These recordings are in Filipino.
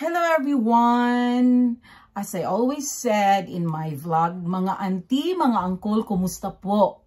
Hello everyone! As I always said in my vlog, mga auntie, mga uncle, kumusta po?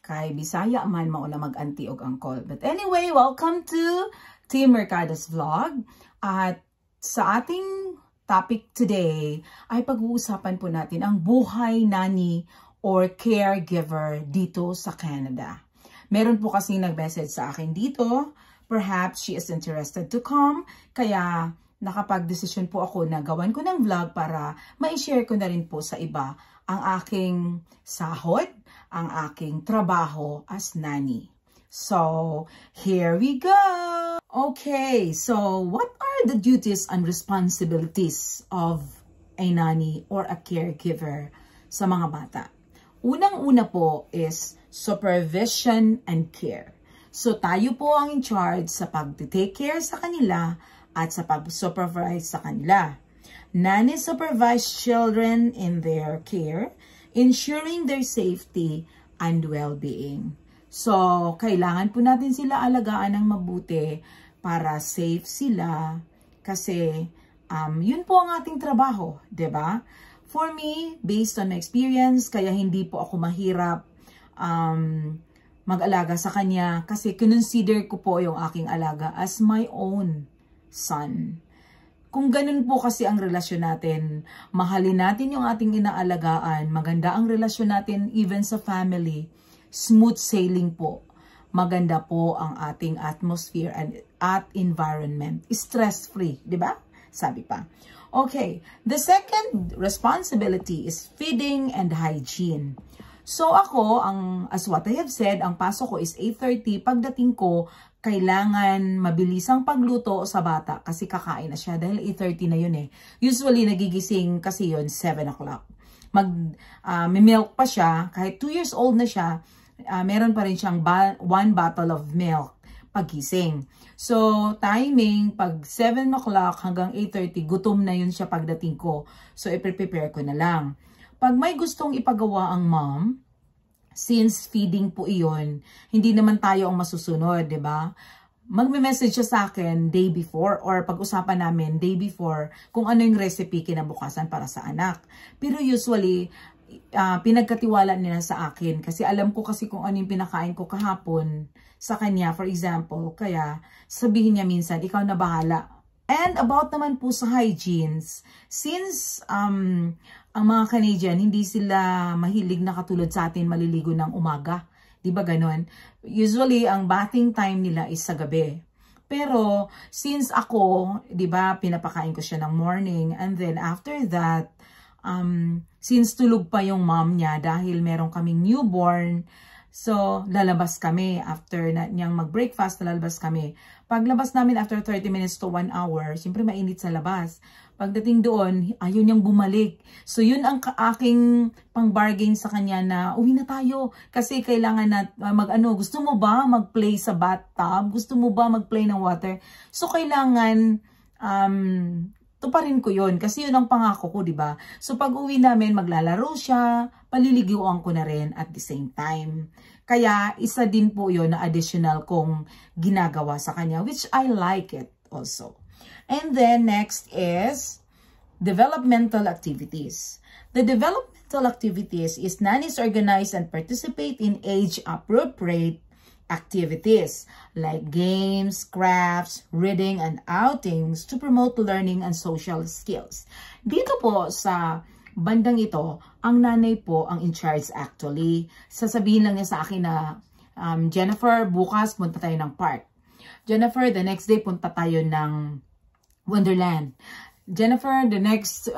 Kay Bisaya man mauna mag-auntie og uncle. But anyway, welcome to Team Mercado's vlog. At sa ating topic today ay pag-uusapan po natin ang buhay nani or caregiver dito sa Canada. Meron po kasi nag-message sa akin dito. Perhaps she is interested to come. Kaya nakapag-desisyon po ako na gawan ko ng vlog para ma-share ko na rin po sa iba ang aking sahod, ang aking trabaho as nanny. So, here we go! Okay, so what are the duties and responsibilities of a nanny or a caregiver sa mga bata? Unang-una po is supervision and care. So, tayo po ang in charge sa pag-take care sa kanila at sa pag-supervise sa kanila. Nanny supervise children in their care, ensuring their safety and well-being. So, kailangan po natin sila alagaan ng mabuti para safe sila kasi yun po ang ating trabaho, 'di ba? For me, based on my experience, kaya hindi po ako mahirap mag-alaga sa kanya kasi consider ko po yung aking alaga as my own son. Kung ganun po kasi ang relasyon natin, mahalin natin yung ating inaalagaan, maganda ang relasyon natin even sa family, smooth sailing po. Maganda po ang ating atmosphere at environment. Stress-free, di ba? Sabi pa. Okay, the second responsibility is feeding and hygiene. So ako, as what I have said, ang pasok ko is 8:30. Pagdating ko, kailangan mabilisang pagluto sa bata kasi kakain na siya dahil 8:30 na yun eh. Usually, nagigising kasi yun 7 o'clock. May milk pa siya, kahit 2 years old na siya, meron pa rin siyang 1 bottle of milk pagising. So, timing, pag 7 o'clock hanggang 8:30, gutom na yun siya pagdating ko. So, i-prepare ko na lang. Pag may gustong ipagawa ang mom, since feeding po iyon, hindi naman tayo ang masusunod, di ba? Magme-message siya sa akin day before or pag-usapan namin day before kung ano yung recipe kinabukasan para sa anak. Pero usually, pinagkatiwala nila sa akin kasi alam ko kasi kung ano yung pinakain ko kahapon sa kanya, for example. Kaya sabihin niya minsan, ikaw na bahala. And about naman po sa hygienes, since ang mga Canadian, hindi sila mahilig na katulad sa atin maliligo ng umaga. Di ba ganon? Usually, ang bathing time nila is sa gabi. Pero, since ako, di ba, pinapakain ko siya ng morning. And then, after that, since tulog pa yung mom niya dahil meron kaming newborn, so, lalabas kami. After niyang mag-breakfast, lalabas kami. Paglabas namin after 30 minutes to 1 hour, siyempre mainit sa labas. Pagdating doon, ayaw niyang bumalik. So, yun ang aking pang-bargain sa kanya na, uwi na tayo. Kasi kailangan na gusto mo ba mag-play sa bathtub? Gusto mo ba mag-play ng water? So, kailangan, tuparin ko yun. Kasi yun ang pangako ko, di ba? So, pag uwi namin, maglalaro siya, paliliguan ko na rin at the same time. Kaya, isa din po yun na additional kong ginagawa sa kanya, which I like it also. And then, next is developmental activities. The developmental activities is nannies organize and participate in age-appropriate activities like games, crafts, reading, and outings to promote learning and social skills. Dito po sa bandang ito, ang nanay po ang in charge actually. Sasabihin lang niya sa akin na, Jennifer, bukas punta tayo ng park. Jennifer, the next day punta tayo ng Wonderland. Jennifer, the next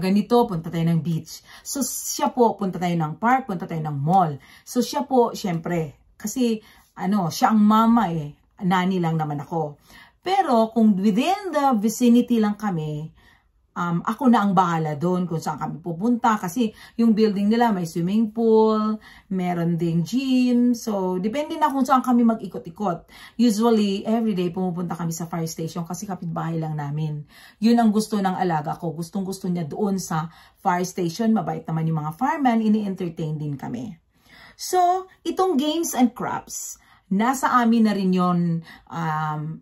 ganito, punta tayo ng beach. So, siya po, punta tayo ng park, punta tayo ng mall. So, siya po, syempre, kasi, siya ang mama eh. Nani lang naman ako. Pero, kung within the vicinity lang kami, ako na ang bahala doon kung saan kami pupunta. Kasi, yung building nila may swimming pool, meron ding gym. So, depende na kung saan kami mag-ikot-ikot. Usually, everyday pumupunta kami sa fire station kasi kapitbahay lang namin. Yun ang gusto ng alaga ko. Gustong-gusto niya doon sa fire station. Mabait naman yung mga fireman. Ini-entertain din kami. So, itong games and crafts. nasa amin na rin yun,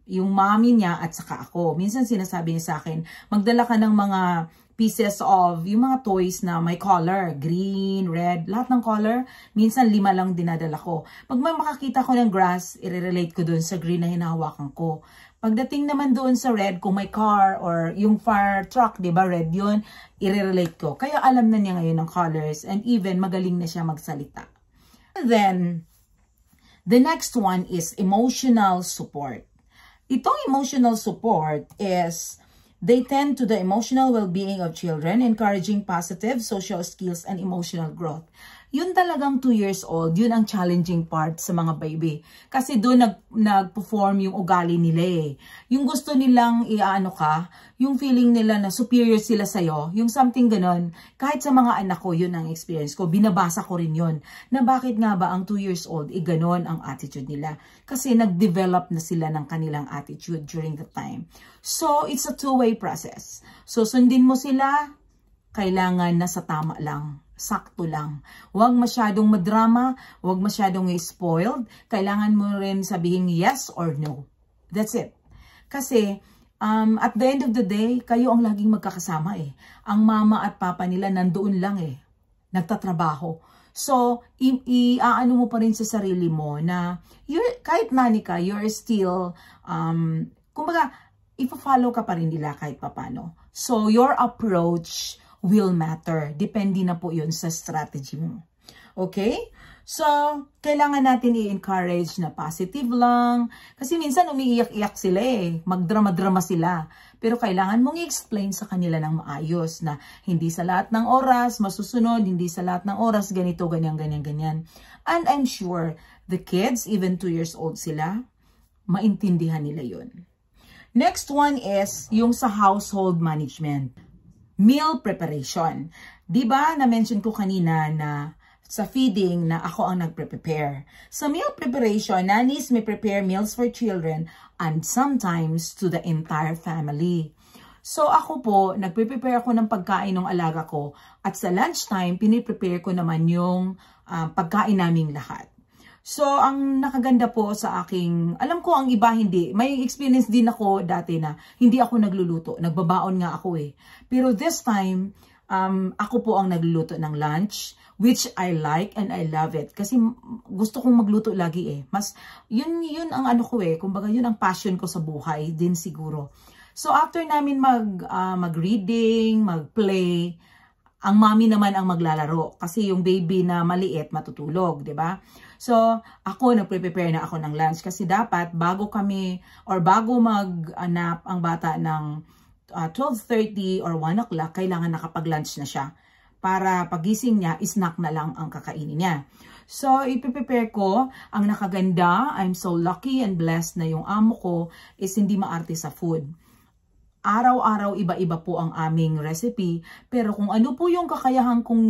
yung mommy niya at saka ako. Minsan sinasabi niya sa akin, magdala ka ng mga pieces of yung mga toys na may color, green, red, lahat ng color. Minsan 5 lang dinadala ko. Pag may makakita ko ng grass, i-relate ko dun sa green na hinahawakan ko. Pagdating naman doon sa red, kung may car or yung fire truck, di ba, red yun, i-relate ko. Kaya alam na niya ngayon ng colors and even magaling na siya magsalita. And then, the next one is emotional support. Itong emotional support is they tend to the emotional well-being of children, encouraging positive social skills and emotional growth. Yun talagang 2 years old, yun ang challenging part sa mga baby. Kasi doon nag-perform yung ugali nila eh. Yung gusto nilang iaano ka, yung feeling nila na superior sila sa'yo, yung something ganon. Kahit sa mga anak ko, yun ang experience ko. Binabasa ko rin yun. Na bakit nga ba ang 2 years old, ganon ang attitude nila. Kasi nag-develop na sila ng kanilang attitude during the time. So, it's a two-way process. So, sundin mo sila, kailangan nasa tama lang. Sakto lang. Huwag masyadong madrama, huwag masyadong spoiled. Kailangan mo rin sabihin yes or no. That's it. Kasi, at the end of the day, kayo ang laging magkakasama eh. Ang mama at papa nila nandoon lang eh. Nagtatrabaho. So, iaano mo pa rin sa sarili mo na kahit nani ka, you're still, kumbaga, ipa-follow ka pa rin nila kahit papano. So, your approach will matter. Depende na po yun sa strategy mo. Okay? So, kailangan natin i-encourage na positive lang. Kasi minsan umiiyak-iyak sila eh. Magdrama-drama sila. Pero kailangan mong i-explain sa kanila ng maayos na hindi sa lahat ng oras masusunod, hindi sa lahat ng oras ganito, ganyan, ganyan, ganyan. And I'm sure the kids, even 2 years old sila, maintindihan nila yun. Next one is yung sa household management. Meal preparation. Diba na-mention ko kanina na sa feeding na ako ang nagpre-prepare. Sa meal preparation, nannies may prepare meals for children and sometimes to the entire family. So ako po, nagpre-prepare ako ng pagkain ng alaga ko at sa lunchtime, piniprepare ko naman yung pagkain naming lahat. So, ang nakaganda po sa aking, alam ko ang iba hindi, may experience din ako dati na hindi ako nagluluto, nagbabaon nga ako eh. Pero this time, ako po ang nagluluto ng lunch, which I like and I love it. Kasi gusto kong magluto lagi eh. Mas, yun ang ano ko eh, kumbaga yun ang passion ko sa buhay din siguro. So, after namin mag-reading, mag-play, ang mami naman ang maglalaro. Kasi yung baby na maliit, matutulog, di ba? So, ako, nagpre-prepare na ako ng lunch kasi dapat bago kami or bago mag-nap ang bata ng 12:30 or 1 o'clock, kailangan nakapag-lunch na siya. Para pagising niya, snack na lang ang kakainin niya. So, ipiprepare ko. Ang nakaganda, I'm so lucky and blessed na yung amo ko is hindi maarte sa food. Araw-araw iba-iba po ang aming recipe. Pero kung ano po yung kakayahan kong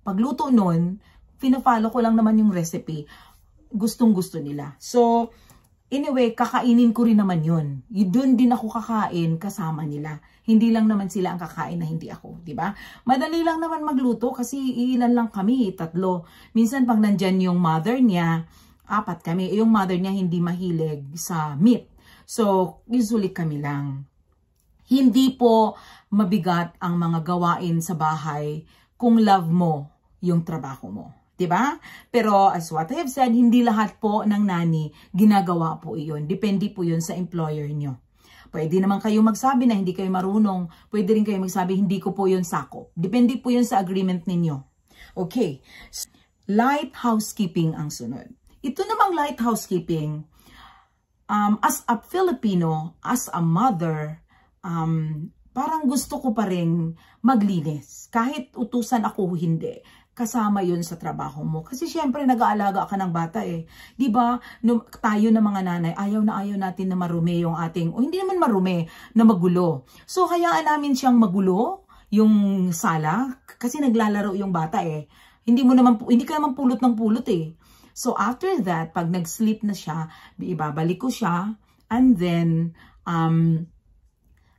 pagluto nun, pina-follow ko lang naman yung recipe. Gustong-gusto nila. So, anyway, kakainin ko rin naman yun. Doon din ako kakain kasama nila. Hindi lang naman sila ang kakain na hindi ako. Diba? Madali lang naman magluto kasi ilan lang kami, 3. Minsan pag nandyan yung mother niya, 4 kami. Yung mother niya hindi mahilig sa meat. So, usually kami lang. Hindi po mabigat ang mga gawain sa bahay kung love mo yung trabaho mo. Diba? Pero as what I have said, hindi lahat po ng nanny ginagawa po iyon. Depende po yun sa employer nyo. Pwede naman kayo magsabi na hindi kayo marunong. Pwede rin kayo magsabi hindi ko po yun sakop. Depende po yun sa agreement ninyo. Okay. Light housekeeping ang sunod. Ito namang light housekeeping, as a Filipino, as a mother, parang gusto ko pa rin maglinis. Kahit utusan ako hindi. Kasama yun sa trabaho mo. Kasi syempre nag-aalaga ka ng bata eh. Diba? Tayo na mga nanay, ayaw natin na marumi yung ating, o hindi naman marumi, na magulo. So hayaan namin siyang magulo, yung sala, kasi naglalaro yung bata eh. Hindi ka naman pulot ng pulot eh. So after that, pag nag-sleep na siya, ibabalik ko siya, and then,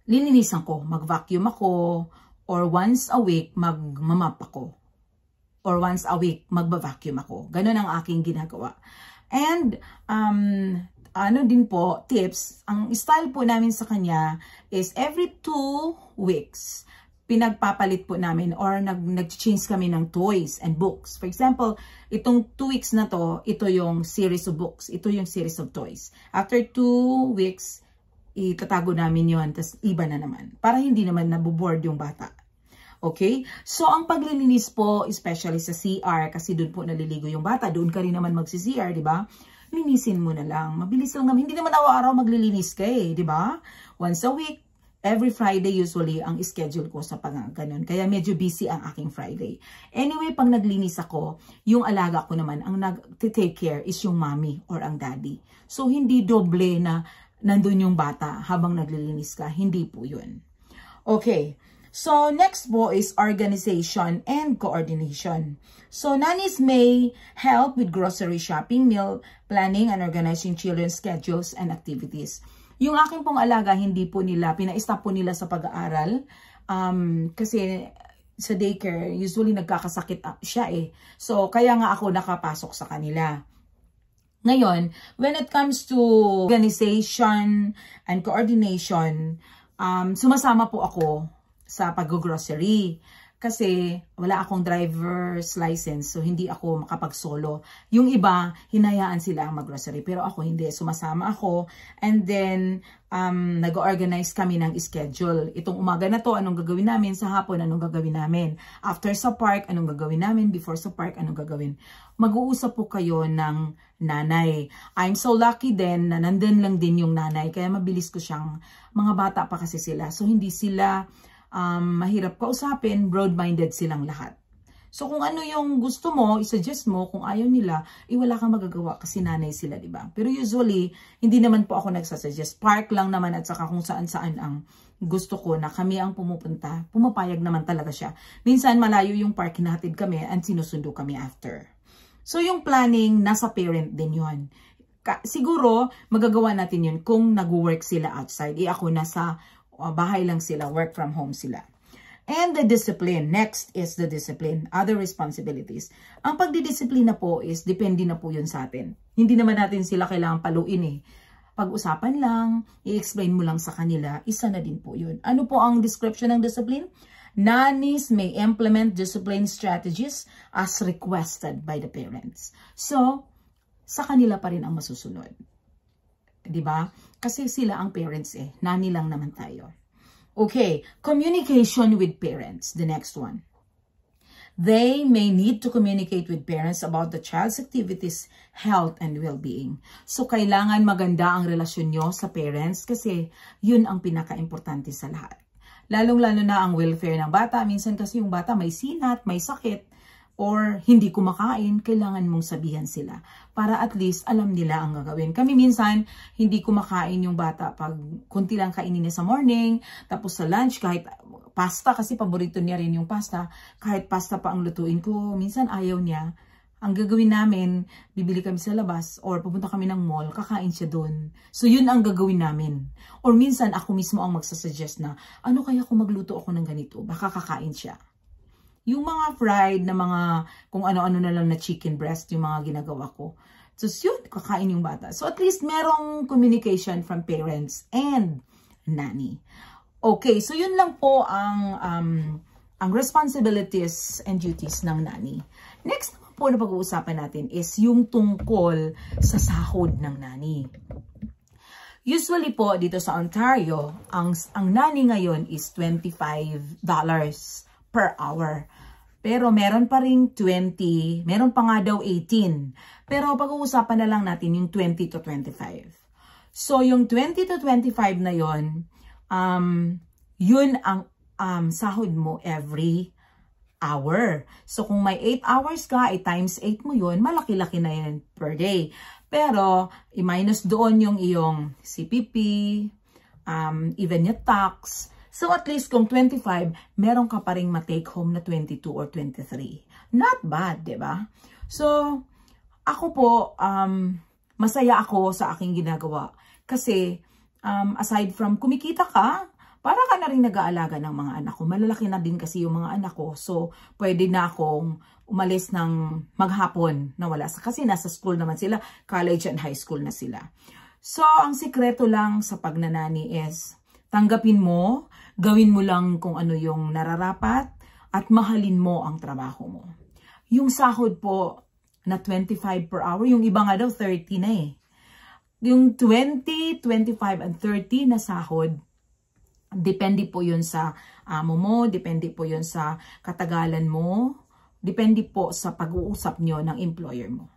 lininisan ko, mag-vacuum ako, or once a week, mag-map ako. Or once a week, magba-vacuum ako. Ganun ang aking ginagawa. And, ano din po, tips, ang style po namin sa kanya is every 2 weeks, pinagpapalit po namin or nag-change kami ng toys and books. For example, itong 2 weeks na to, ito yung series of books, ito yung series of toys. After 2 weeks, itatago namin yon, tas iba na naman. Para hindi naman naboboard yung bata. Okay? So, ang paglilinis po, especially sa CR, kasi doon po naliligo yung bata, doon ka rin naman magsi-CR, di ba? Linisin mo na lang. Mabilis lang naman. Hindi naman araw-araw maglilinis ka eh, di ba? Once a week, every Friday usually ang schedule ko sa ganun. Kaya medyo busy ang aking Friday. Anyway, pag naglinis ako, yung alaga ko naman, ang nag-take care is yung mommy or ang daddy. So, hindi doble na nandun yung bata habang naglilinis ka. Hindi po yun. Okay. So, next po is organization and coordination. So, nannies may help with grocery shopping, meal planning, and organizing children's schedules and activities. Yung aking pong alaga, hindi po nila, pina-stop po nila sa pag-aaral. Kasi sa daycare, usually nagkakasakit siya eh. So, kaya nga ako nakapasok sa kanila. Ngayon, when it comes to organization and coordination, sumasama po ako sa pag-grocery. Kasi wala akong driver's license, so hindi ako makapag-solo. Yung iba, hinayaan sila ang mag-grocery, pero ako hindi. Sumasama ako, and then nag-organize kami ng schedule. Itong umaga na to, anong gagawin namin? Sa hapon, anong gagawin namin? After sa park, anong gagawin namin? Before sa park, anong gagawin? Mag-uusap po kayo ng nanay. I'm so lucky din na nandun lang din yung nanay, kaya mabilis ko siyang, mga bata pa kasi sila, so hindi sila mahirap kausapin, broad-minded silang lahat. So kung ano yung gusto mo, isuggest mo, kung ayaw nila, wala kang magagawa kasi nanay sila, di ba? Pero usually, hindi naman po ako nagsasuggest. Park lang naman at saka kung saan-saan ang gusto ko na kami ang pumupunta, pumapayag naman talaga siya. Minsan malayo yung park, hinatid kami and sinusundo kami after. So yung planning, nasa parent din yun. Siguro, magagawa natin yun kung nag-work sila outside. Ako nasa bahay lang sila, work from home sila. And the discipline. Next is the discipline. Other responsibilities. Ang pagdidisiplina po is, depende na po yun sa atin. Hindi naman natin sila kailangan paluin eh. Pag-usapan lang, i-explain mo lang sa kanila, isa na din po yun. Ano po ang description ng discipline? Nannies may implement discipline strategies as requested by the parents. So, sa kanila pa rin ang masusunod. Diba? Kasi sila ang parents eh. Nanny lang naman tayo. Okay. Communication with parents. The next one. They may need to communicate with parents about the child's activities, health, and well-being. So, kailangan maganda ang relasyon nyo sa parents kasi yun ang pinaka-importante sa lahat. Lalong-lalo na ang welfare ng bata. Minsan kasi yung bata may sinat, may sakit, or hindi kumakain, kailangan mong sabihan sila. Para at least alam nila ang gagawin. Kami minsan, hindi kumakain yung bata pag kunti lang kainin niya sa morning, tapos sa lunch, kahit pasta, kasi paborito niya rin yung pasta, kahit pasta pa ang lutuin ko, minsan ayaw niya. Ang gagawin namin, bibili kami sa labas, or pupunta kami ng mall, kakain siya doon. So yun ang gagawin namin. Or minsan, ako mismo ang magsasuggest na, ano kaya kung magluto ako ng ganito? Baka kakain siya. Yung mga fried na mga kung ano-ano na lang na chicken breast, yung mga ginagawa ko. So, yun, kakain yung bata. So, at least merong communication from parents and nanny. Okay, so yun lang po ang responsibilities and duties ng nanny. Next naman po na pag-uusapan natin is yung tungkol sa sahod ng nanny. Usually po, dito sa Ontario, ang nanny ngayon is $25 per hour. Pero meron pa ring 20, meron pa nga daw 18. Pero pag-uusapan na lang natin yung 20 to 25. So yung 20 to 25 na yon, yun ang sahod mo every hour. So kung may 8 hours ka, times 8 mo yun, malaki-laki na yun per day. Pero i-minus doon yung iyong CPP, even yung tax. So at least kung 25, meron ka pa ring ma-take home na 22 or 23. Not bad, di ba? So, ako po, masaya ako sa aking ginagawa. Kasi, aside from kumikita ka, para ka na rin nag-aalaga ng mga anak ko. Malalaki na din kasi yung mga anak ko. So, pwede na akong umalis ng maghapon na wala. Kasi nasa school naman sila, college and high school na sila. So, ang sikreto lang sa pagnanani is, tanggapin mo, gawin mo lang kung ano yung nararapat, at mahalin mo ang trabaho mo. Yung sahod po na 25 per hour, yung iba nga daw 30 na eh. Yung 20, 25, and 30 na sahod, depende po yun sa amo mo, depende po yun sa katagalan mo, depende po sa pag-uusap nyo ng employer mo.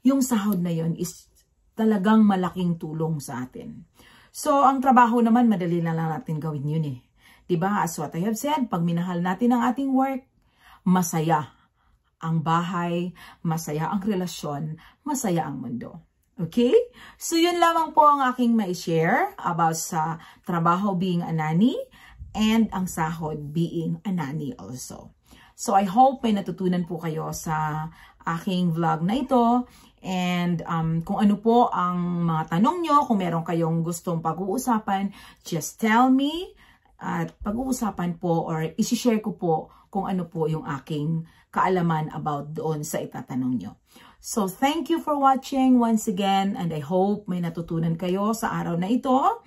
Yung sahod na yun is talagang malaking tulong sa atin. So, ang trabaho naman, madali lang natin gawin yun eh. Diba? As what I have said, pag minahal natin ang ating work, masaya ang bahay, masaya ang relasyon, masaya ang mundo. Okay? So, yun lamang po ang aking mai-share about sa trabaho being a nanny and ang sahod being a nanny also. So, I hope may natutunan po kayo sa aking vlog na ito. And kung ano po ang mga tanong nyo, kung meron kayong gustong pag-uusapan, just tell me. At pag-uusapan po or isi-share ko po kung ano po yung aking kaalaman about doon sa itatanong nyo. So, thank you for watching once again, and I hope may natutunan kayo sa araw na ito.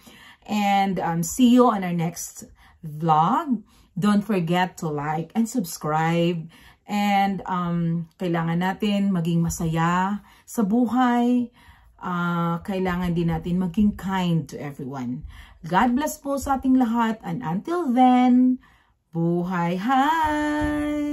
And see you on our next vlog. Don't forget to like and subscribe. And kailangan natin maging masaya sa buhay. Kailangan din natin maging kind to everyone. God bless po sa ating lahat. And until then, buhay-hay!